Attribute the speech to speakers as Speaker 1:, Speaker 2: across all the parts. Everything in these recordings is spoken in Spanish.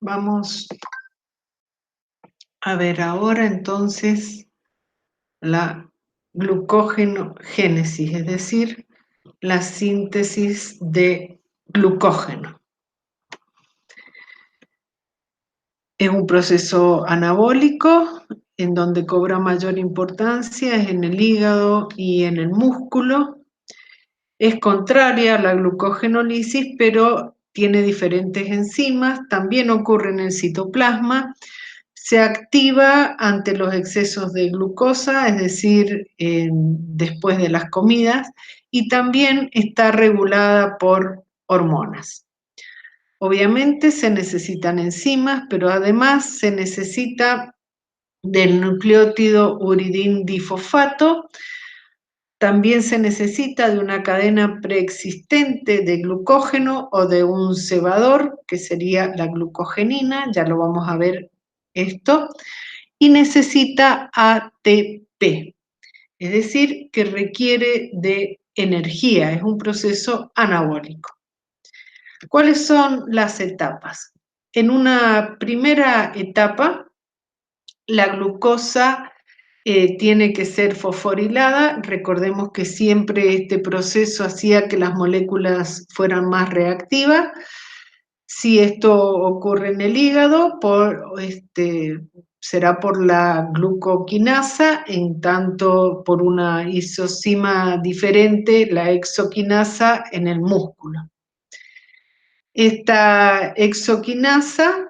Speaker 1: Vamos a ver ahora entonces la glucógenogénesis, es decir, la síntesis de glucógeno. Es un proceso anabólico en donde cobra mayor importancia es en el hígado y en el músculo. Es contraria a la glucogenólisis, pero tiene diferentes enzimas, también ocurre en el citoplasma. Se activa ante los excesos de glucosa, es decir, después de las comidas, y también está regulada por hormonas. Obviamente se necesitan enzimas, pero además se necesita del nucleótido uridín difosfato. También se necesita de una cadena preexistente de glucógeno o de un cebador, que sería la glucogenina, ya lo vamos a ver esto, y necesita ATP, es decir, que requiere de energía, es un proceso anabólico. ¿Cuáles son las etapas? En una primera etapa, la glucosa tiene que ser fosforilada. Recordemos que siempre este proceso hacía que las moléculas fueran más reactivas. Si esto ocurre en el hígado, será por la glucoquinasa, en tanto por una isocima diferente, la exoquinasa en el músculo. Esta exoquinasa,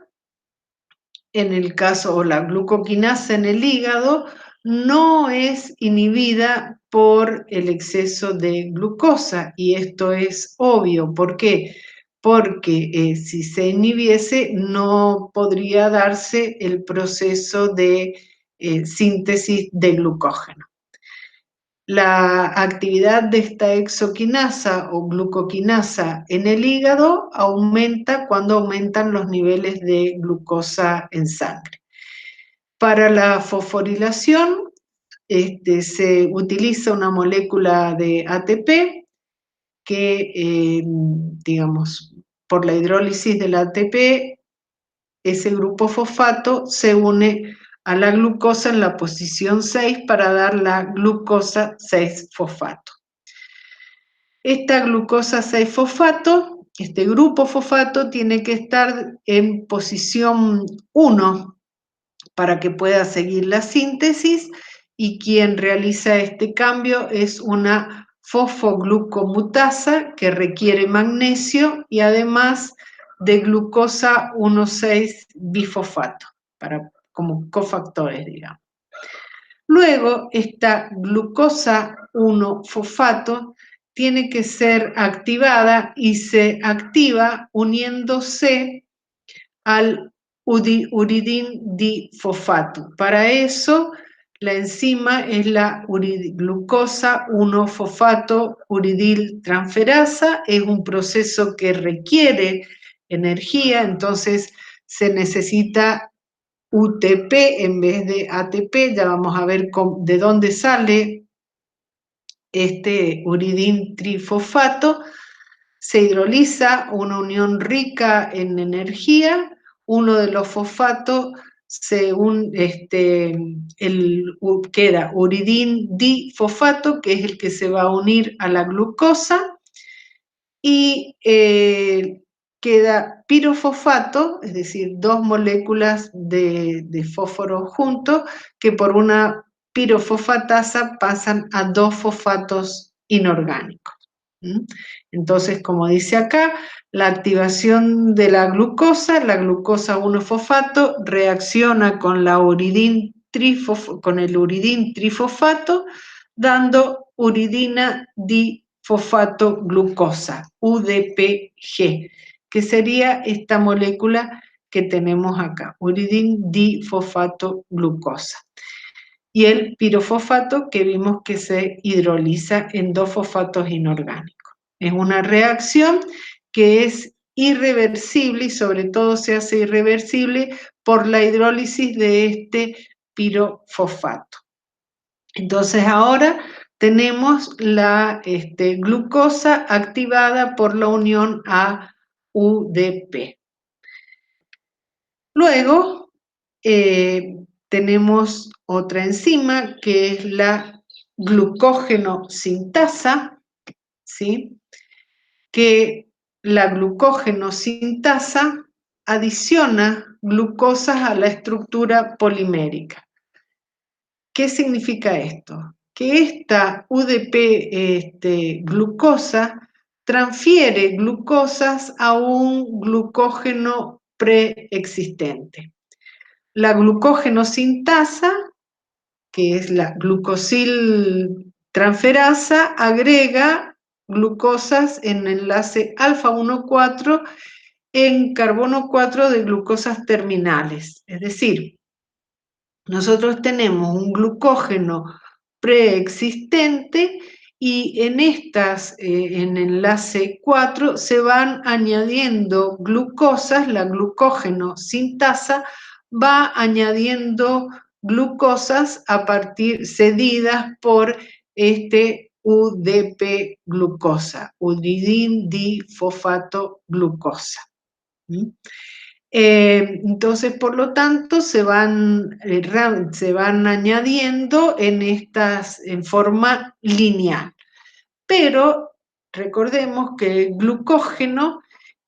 Speaker 1: en el caso, o la glucoquinasa en el hígado, no es inhibida por el exceso de glucosa, y esto es obvio. ¿Por qué? Porque si se inhibiese no podría darse el proceso de síntesis de glucógeno. La actividad de esta exoquinasa o glucoquinasa en el hígado aumenta cuando aumentan los niveles de glucosa en sangre. Para la fosforilación se utiliza una molécula de ATP que, digamos, por la hidrólisis del ATP, ese grupo fosfato se une a la glucosa en la posición 6 para dar la glucosa 6-fosfato. Esta glucosa 6-fosfato, este grupo fosfato, tiene que estar en posición 1 para que pueda seguir la síntesis, y quien realiza este cambio es una fosfoglucomutasa que requiere magnesio y además de glucosa 1,6-bifosfato, como cofactores, digamos. Luego, esta glucosa 1-fosfato tiene que ser activada y se activa uniéndose al uridín difosfato. Para eso, la enzima es la glucosa 1-fosfato uridil transferasa. Es un proceso que requiere energía, entonces se necesita UTP en vez de ATP. Ya vamos a ver de dónde sale este uridín trifosfato. Se hidroliza una unión rica en energía. Uno de los fosfatos queda uridín difosfato, que es el que se va a unir a la glucosa, y queda pirofosfato, es decir, dos moléculas de fósforo juntos, que por una pirofosfatasa pasan a dos fosfatos inorgánicos. Entonces, como dice acá, la activación de la glucosa 1-fosfato, reacciona con el uridín trifosfato, dando uridina difosfato glucosa, UDPG, que sería esta molécula que tenemos acá, uridín difosfato glucosa. Y el pirofosfato, que vimos que se hidroliza en dos fosfatos inorgánicos. Es una reacción que es irreversible, y sobre todo se hace irreversible por la hidrólisis de este pirofosfato. Entonces ahora tenemos la glucosa activada por la unión a UDP. Luego tenemos otra enzima que es la glucógeno sintasa, ¿sí? Que la glucógeno sintasa adiciona glucosas a la estructura polimérica. ¿Qué significa esto? Que esta UDP glucosa transfiere glucosas a un glucógeno preexistente. La glucógeno sintasa, que es la glucosiltransferasa, agrega glucosas en enlace alfa 1,4 en carbono 4 de glucosas terminales. Es decir, nosotros tenemos un glucógeno preexistente y en en enlace 4, se van añadiendo glucosas, la glucógeno sintasa va añadiendo glucosas a partir cedidas por este UDP glucosa, uridin difosfato glucosa. Entonces, por lo tanto, se van añadiendo en forma lineal. Pero recordemos que el glucógeno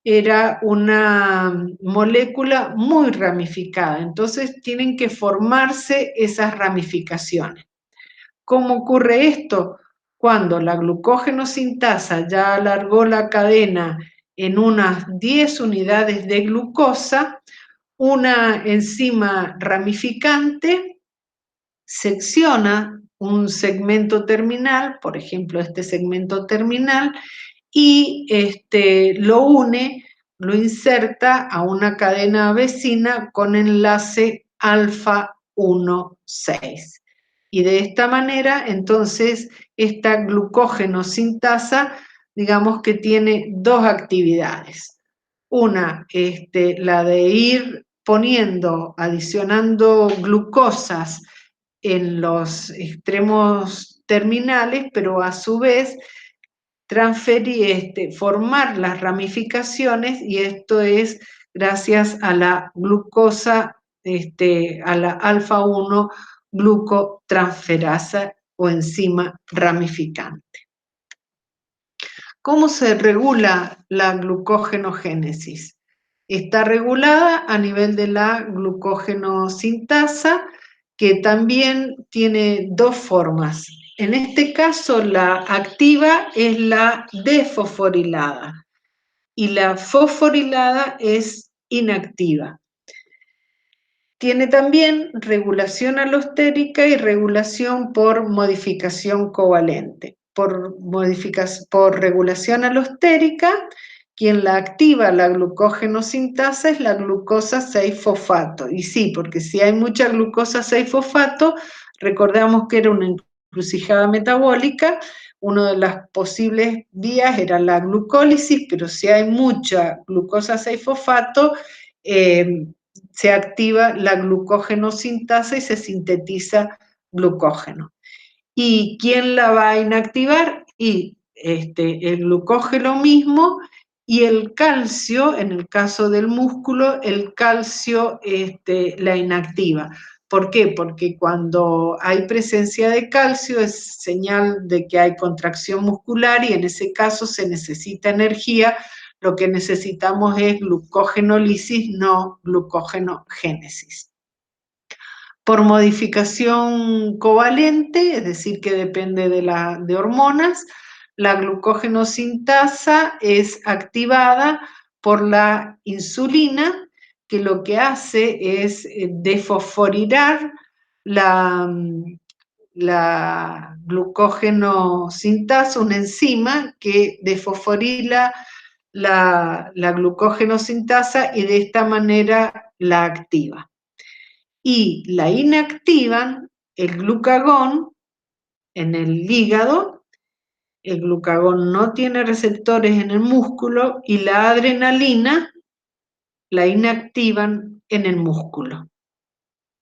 Speaker 1: era una molécula muy ramificada, entonces tienen que formarse esas ramificaciones. ¿Cómo ocurre esto? Cuando la glucógeno sintasa ya alargó la cadena en unas 10 unidades de glucosa, una enzima ramificante secciona un segmento terminal, por ejemplo este segmento terminal, y lo une, lo inserta a una cadena vecina con enlace alfa 1,6. Y de esta manera, entonces, esta glucógeno sintasa, digamos que tiene dos actividades. Una, la de ir adicionando glucosas en los extremos terminales, pero a su vez formar las ramificaciones, y esto es gracias a la glucosa, a la alfa 1 glucotransferasa o enzima ramificante. ¿Cómo se regula la glucógenogénesis? Está regulada a nivel de la glucógeno sintasa, que también tiene dos formas. En este caso, la activa es la desfosforilada y la fosforilada es inactiva. Tiene también regulación alostérica y regulación por modificación covalente. Por regulación alostérica, quien la activa, la glucógeno sintasa, es la glucosa 6-fosfato. Y sí, porque si hay mucha glucosa 6-fosfato, recordamos que era una encrucijada metabólica, una de las posibles vías era la glucólisis, pero si hay mucha glucosa 6-fosfato, se activa la glucógeno sintasa y se sintetiza glucógeno. ¿Y quién la va a inactivar? Y el glucógeno mismo y el calcio, en el caso del músculo, el calcio la inactiva. ¿Por qué? Porque cuando hay presencia de calcio es señal de que hay contracción muscular y en ese caso se necesita energía. Lo que necesitamos es glucógenolisis, no glucógenogénesis. Por modificación covalente, es decir, que depende de hormonas, la glucógeno sintasa es activada por la insulina, que lo que hace es desfosforilar la glucógeno sintasa, una enzima que desfosforila la glucógeno sintasa y de esta manera la activa. Y la inactivan el glucagón en el hígado. El glucagón no tiene receptores en el músculo y la adrenalina la inactivan en el músculo.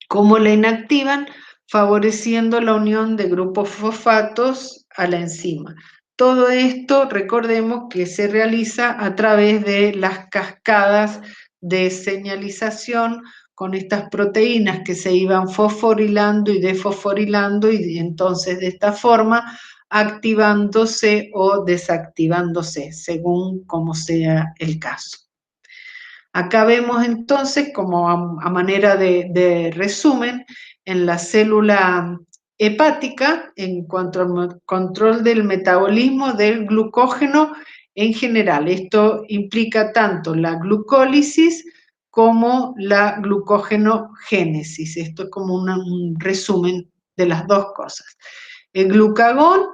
Speaker 1: ¿Cómo la inactivan? Favoreciendo la unión de grupos fosfatos a la enzima. Todo esto, recordemos que se realiza a través de las cascadas de señalización con estas proteínas que se iban fosforilando y desfosforilando, y entonces de esta forma activándose o desactivándose, según como sea el caso. Acá vemos entonces, como a manera de resumen, en la célula hepática, en cuanto al control del metabolismo del glucógeno en general. Esto implica tanto la glucólisis como la glucógenogénesis. Esto es como un resumen de las dos cosas. El glucagón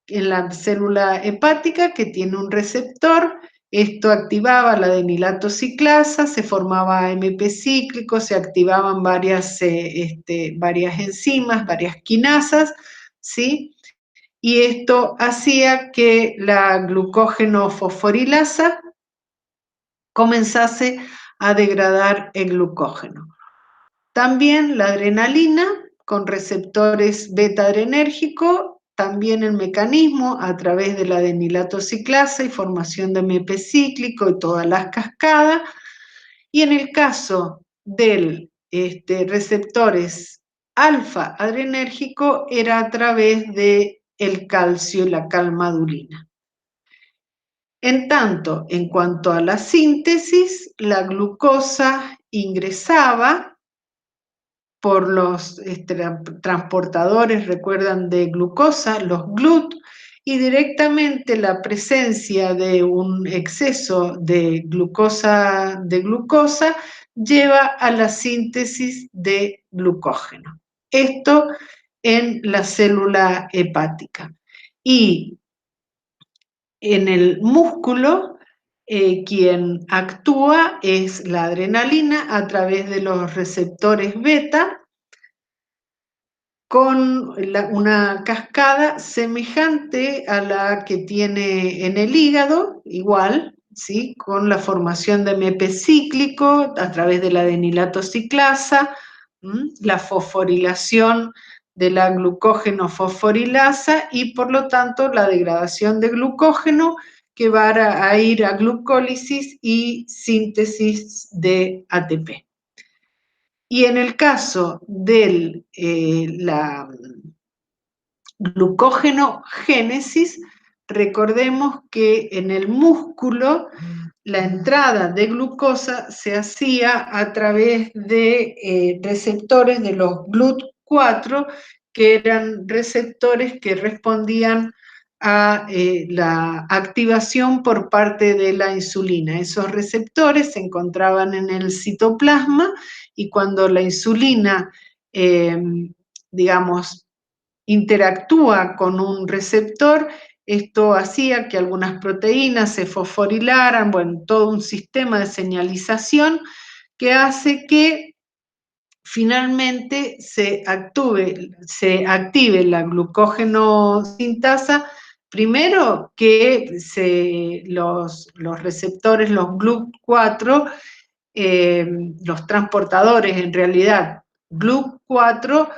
Speaker 1: en la célula hepática, que tiene un receptor, esto activaba la adenilato ciclasa, se formaba AMP cíclico, se activaban varias enzimas, varias quinasas, ¿sí? Y esto hacía que la glucógeno fosforilasa comenzase a degradar el glucógeno. También la adrenalina con receptores beta-adrenérgico, también el mecanismo a través de la adenilato ciclasa y formación de AMP cíclico y todas las cascadas. Y en el caso del receptores alfa-adrenérgico era a través de el calcio y la calmadulina. En tanto, en cuanto a la síntesis, la glucosa ingresaba por los transportadores, recuerdan, de glucosa, los GLUT, y directamente la presencia de un exceso de glucosa lleva a la síntesis de glucógeno. Esto en la célula hepática. Y en el músculo, quien actúa es la adrenalina a través de los receptores beta, con una cascada semejante a la que tiene en el hígado, igual, ¿sí? Con la formación de AMP cíclico a través de la adenilato ciclasa, la fosforilación de la glucógeno fosforilasa y por lo tanto la degradación de glucógeno que va a ir a glucólisis y síntesis de ATP. Y en el caso de la glucógenogénesis, recordemos que en el músculo la entrada de glucosa se hacía a través de receptores de los GLUT4, que eran receptores que respondían a la activación por parte de la insulina. Esos receptores se encontraban en el citoplasma y cuando la insulina, digamos, interactúa con un receptor, esto hacía que algunas proteínas se fosforilaran, bueno, todo un sistema de señalización que hace que finalmente se active la glucógeno sintasa, primero que los receptores, los GLUT4, los transportadores en realidad, GLUT4,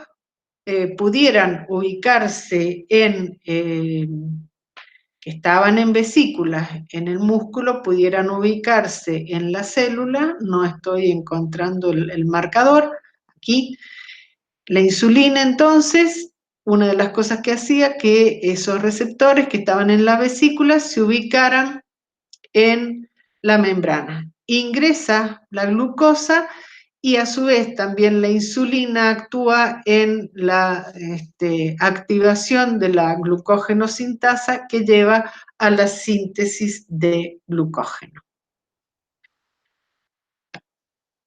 Speaker 1: pudieran ubicarse que estaban en vesículas en el músculo, pudieran ubicarse en la célula. No estoy encontrando el marcador aquí. La insulina, entonces, una de las cosas que hacía que esos receptores que estaban en la vesícula se ubicaran en la membrana. Ingresa la glucosa y a su vez también la insulina actúa en la activación de la glucógeno sintasa que lleva a la síntesis de glucógeno.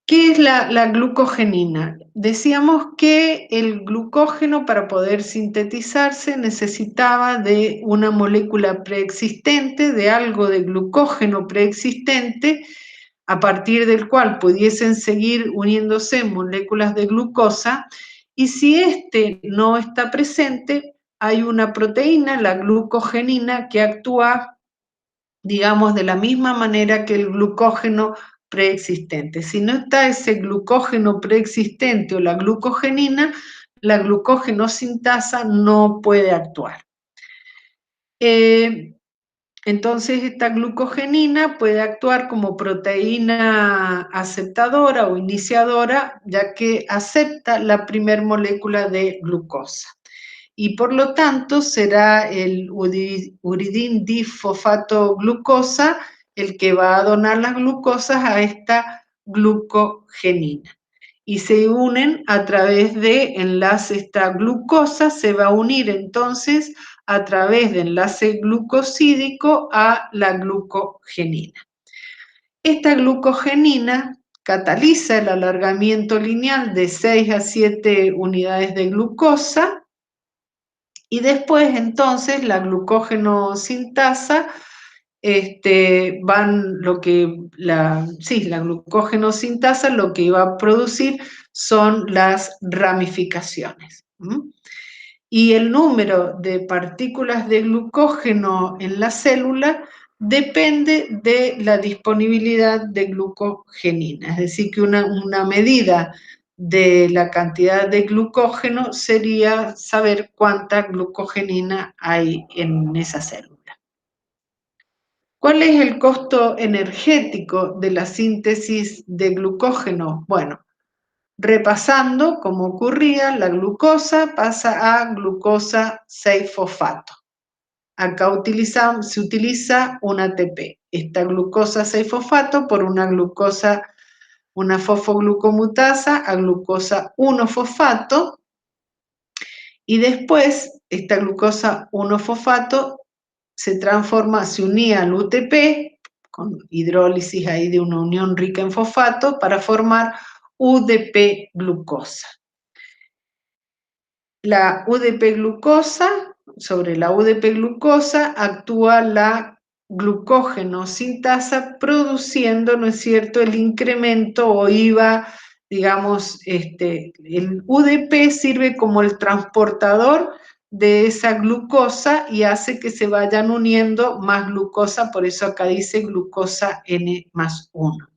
Speaker 1: ¿Qué es la glucogenina? Decíamos que el glucógeno, para poder sintetizarse, necesitaba de una molécula preexistente, de algo de glucógeno preexistente, a partir del cual pudiesen seguir uniéndose moléculas de glucosa, y si este no está presente, hay una proteína, la glucogenina, que actúa, digamos, de la misma manera que el glucógeno preexistente. Si no está ese glucógeno preexistente o la glucogenina, la glucógenosintasa no puede actuar. Entonces esta glucogenina puede actuar como proteína aceptadora o iniciadora, ya que acepta la primer molécula de glucosa. Y por lo tanto será el uridín difosfato glucosa el que va a donar las glucosas a esta glucogenina. Y se unen a través de enlace, esta glucosa se va a unir entonces a través de enlace glucosídico a la glucogenina. Esta glucogenina cataliza el alargamiento lineal de 6 a 7 unidades de glucosa y después entonces la glucógeno sintasa la glucógeno sintasa lo que va a producir son las ramificaciones. Y el número de partículas de glucógeno en la célula depende de la disponibilidad de glucogenina. Es decir, que una medida de la cantidad de glucógeno sería saber cuánta glucogenina hay en esa célula. ¿Cuál es el costo energético de la síntesis de glucógeno? Bueno, repasando cómo ocurría, la glucosa pasa a glucosa 6-fosfato. Acá se utiliza un ATP. Esta glucosa 6-fosfato por una fosfoglucomutasa a glucosa 1-fosfato. Y después, esta glucosa 1-fosfato se unía al UTP, con hidrólisis ahí de una unión rica en fosfato, para formar UDP glucosa. Sobre la UDP glucosa actúa la glucógeno sintasa produciendo, ¿no es cierto?, el incremento o IVA, digamos, el UDP sirve como el transportador de esa glucosa y hace que se vayan uniendo más glucosa, por eso acá dice glucosa N+1.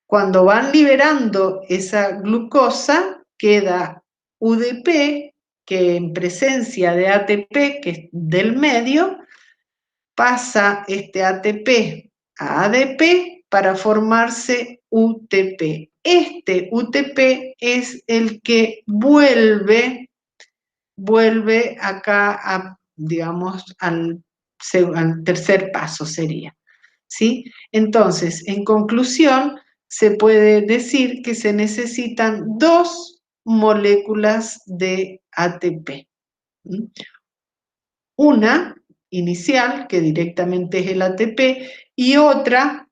Speaker 1: Cuando van liberando esa glucosa, queda UDP, que en presencia de ATP, que es del medio, pasa este ATP a ADP para formarse UTP. Este UTP es el que vuelve acá, digamos, al tercer paso sería, ¿sí? Entonces, en conclusión, se puede decir que se necesitan 2 moléculas de ATP. Una inicial, que directamente es el ATP, y otra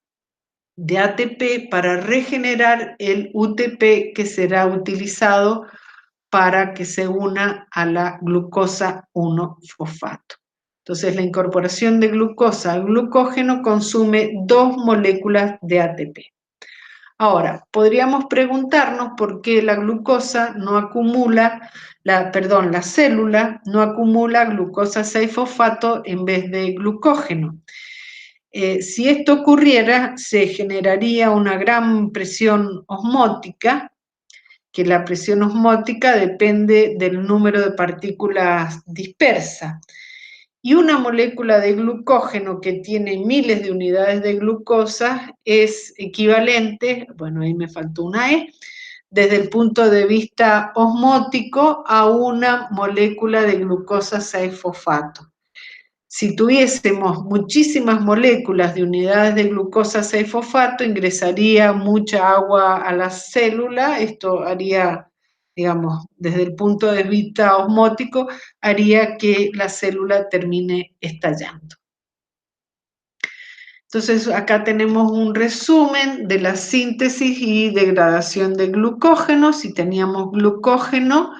Speaker 1: de ATP para regenerar el UTP que será utilizado para que se una a la glucosa 1-fosfato. Entonces, la incorporación de glucosa al glucógeno consume 2 moléculas de ATP. Ahora, podríamos preguntarnos por qué la glucosa no acumula, la célula no acumula glucosa 6-fosfato en vez de glucógeno. Si esto ocurriera, se generaría una gran presión osmótica, que la presión osmótica depende del número de partículas dispersas. Y una molécula de glucógeno que tiene miles de unidades de glucosa es equivalente, bueno, ahí me faltó una E, desde el punto de vista osmótico a una molécula de glucosa 6-fosfato. Si tuviésemos muchísimas moléculas de unidades de glucosa 6-fosfato, ingresaría mucha agua a la célula, esto haría, digamos, desde el punto de vista osmótico, haría que la célula termine estallando. Entonces, acá tenemos un resumen de la síntesis y degradación de glucógeno. Si teníamos glucógeno,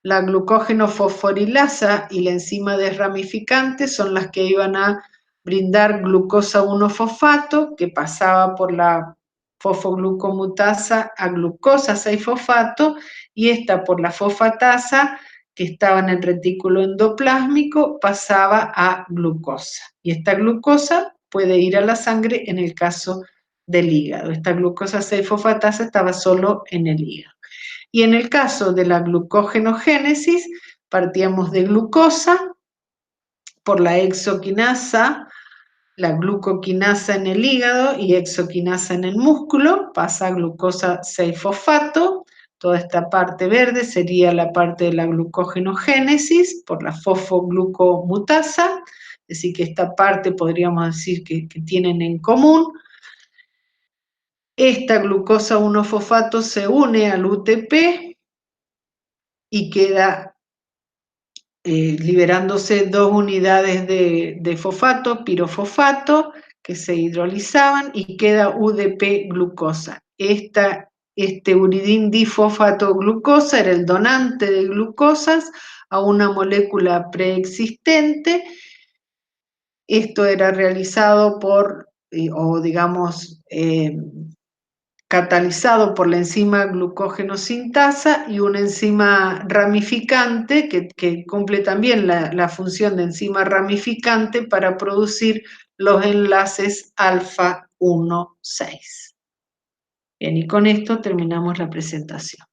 Speaker 1: la glucógeno fosforilasa y la enzima desramificante son las que iban a brindar glucosa 1-fosfato, que pasaba por la fosfoglucomutasa a glucosa 6-fosfato, y esta por la fosfatasa, que estaba en el retículo endoplásmico, pasaba a glucosa. Y esta glucosa puede ir a la sangre en el caso del hígado. Esta glucosa 6-fosfatasa estaba solo en el hígado. Y en el caso de la glucogenogénesis, partíamos de glucosa, por la exoquinasa, la glucoquinasa en el hígado y exoquinasa en el músculo, pasa a glucosa 6-fosfato. Toda esta parte verde sería la parte de la glucogenogénesis por la fosfoglucomutasa, es decir, que esta parte podríamos decir que tienen en común. Esta glucosa 1-fosfato se une al UTP y queda liberándose 2 unidades de fosfato, pirofosfato, que se hidrolizaban y queda UDP glucosa. Este uridín difosfato glucosa era el donante de glucosas a una molécula preexistente. Esto era realizado por, o digamos, catalizado por la enzima glucógeno-sintasa y una enzima ramificante que cumple también la función de enzima ramificante para producir los enlaces alfa 1,6. Bien, y con esto terminamos la presentación.